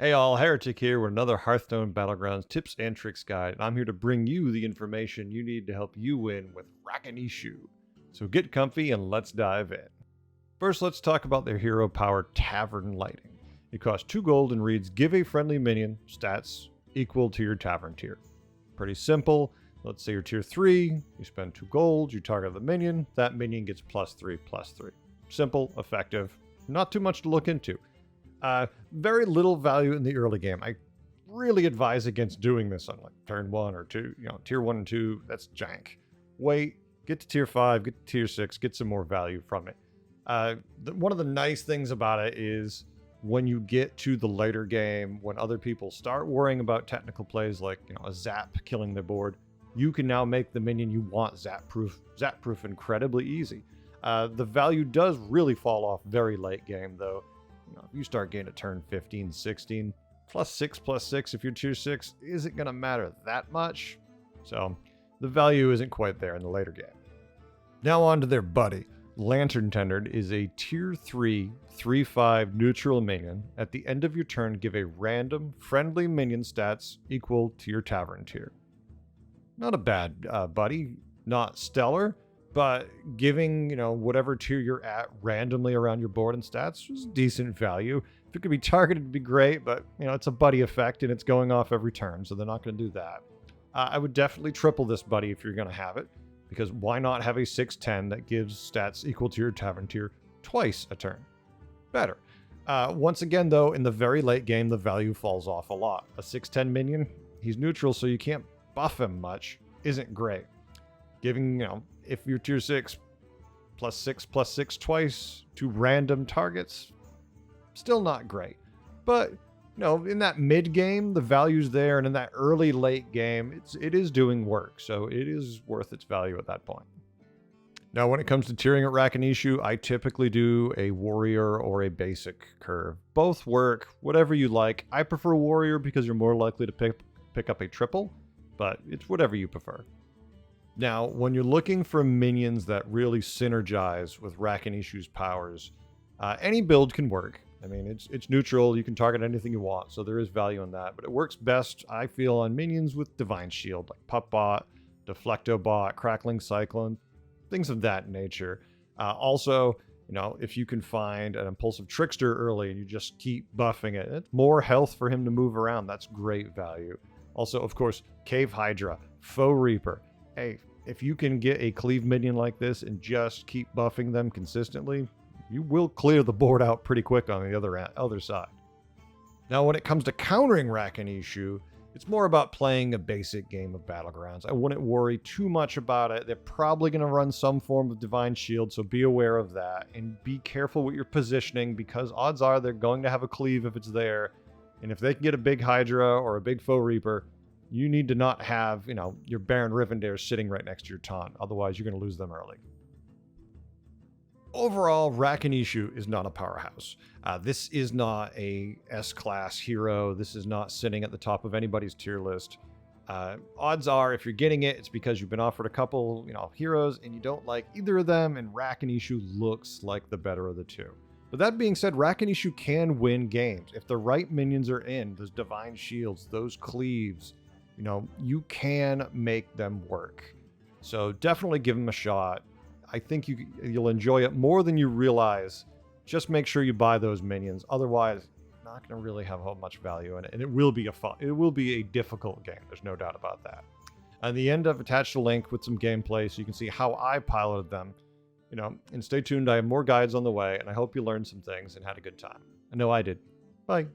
Hey all, Heretic here with another Hearthstone Battlegrounds tips and tricks guide, and I'm here to bring you the information you need to help you win with Rakanishu. So get comfy and let's dive in. First, let's talk about their hero power Tavern Lighting. It costs 2 gold and reads give a friendly minion stats equal to your Tavern tier. Pretty simple. Let's say you're tier 3, you spend 2 gold, you target the minion, that minion gets +3/+3. Simple, effective, not too much to look into. Very little value in the early game. I really advise against doing this on like turn 1 or 2. Tier 1 and 2, that's jank. Wait, get to tier 5, get to tier 6, get some more value from it. One of the nice things about it is when you get to the later game, when other people start worrying about technical plays like a zap killing the board, you can now make the minion you want zap proof incredibly easy. The value does really fall off very late game though. If you start getting to turn 15, 16, +6/+6 if you're tier 6 isn't going to matter that much. So the value isn't quite there in the later game. Now on to their buddy. Lantern Tendered is a tier 3, 3/5 neutral minion. At the end of your turn, give a random friendly minion stats equal to your Tavern tier. Not a bad buddy, not stellar, but giving, whatever tier you're at randomly around your board and stats is decent value. If it could be targeted, it'd be great, but, it's a buddy effect and it's going off every turn, so they're not going to do that. I would definitely triple this buddy if you're going to have it, because why not have a 6/10 that gives stats equal to your Tavern tier twice a turn? Better. Once again, though, in the very late game, the value falls off a lot. A 6/10 minion, he's neutral, so you can't buff him much, isn't great. Giving, if you're tier 6, +6/+6 twice to random targets, still not great. But, in that mid game, the value's there, and in that early late game, it is doing work, so it is worth its value at that point. Now, when it comes to tiering at Rakanishu, I typically do a warrior or a basic curve. Both work, whatever you like. I prefer warrior because you're more likely to pick up a triple, but it's whatever you prefer. Now, when you're looking for minions that really synergize with Rakanishu's powers, any build can work. I mean, it's neutral. You can target anything you want, so there is value in that. But it works best, I feel, on minions with Divine Shield, like Puppbot, Deflectobot, Crackling Cyclone, things of that nature. Also, if you can find an Impulsive Trickster early and you just keep buffing it, it's more health for him to move around. That's great value. Also, of course, Cave Hydra, Foe Reaper. Hey, if you can get a cleave minion like this and just keep buffing them consistently, you will clear the board out pretty quick on the other side. Now, when it comes to countering Rakanishu, it's more about playing a basic game of Battlegrounds. I wouldn't worry too much about it. They're probably going to run some form of Divine Shield, so be aware of that. And be careful with your positioning, because odds are they're going to have a cleave if it's there. And if they can get a big Hydra or a big Foe Reaper, you need to not have, your Baron Rivendare sitting right next to your taunt. Otherwise, you're going to lose them early. Overall, Rakanishu is not a powerhouse. This is not a S-class hero. This is not sitting at the top of anybody's tier list. Odds are, if you're getting it, it's because you've been offered a couple, heroes, and you don't like either of them, and Rakanishu looks like the better of the two. But that being said, Rakanishu can win games. If the right minions are in, those Divine Shields, those Cleaves, you can make them work. So definitely give them a shot. I think you'll enjoy it more than you realize. Just make sure you buy those minions. Otherwise, not going to really have much value in it. And it will be a difficult game. There's no doubt about that. At the end, I've attached a link with some gameplay so you can see how I piloted them. And stay tuned. I have more guides on the way, and I hope you learned some things and had a good time. I know I did. Bye.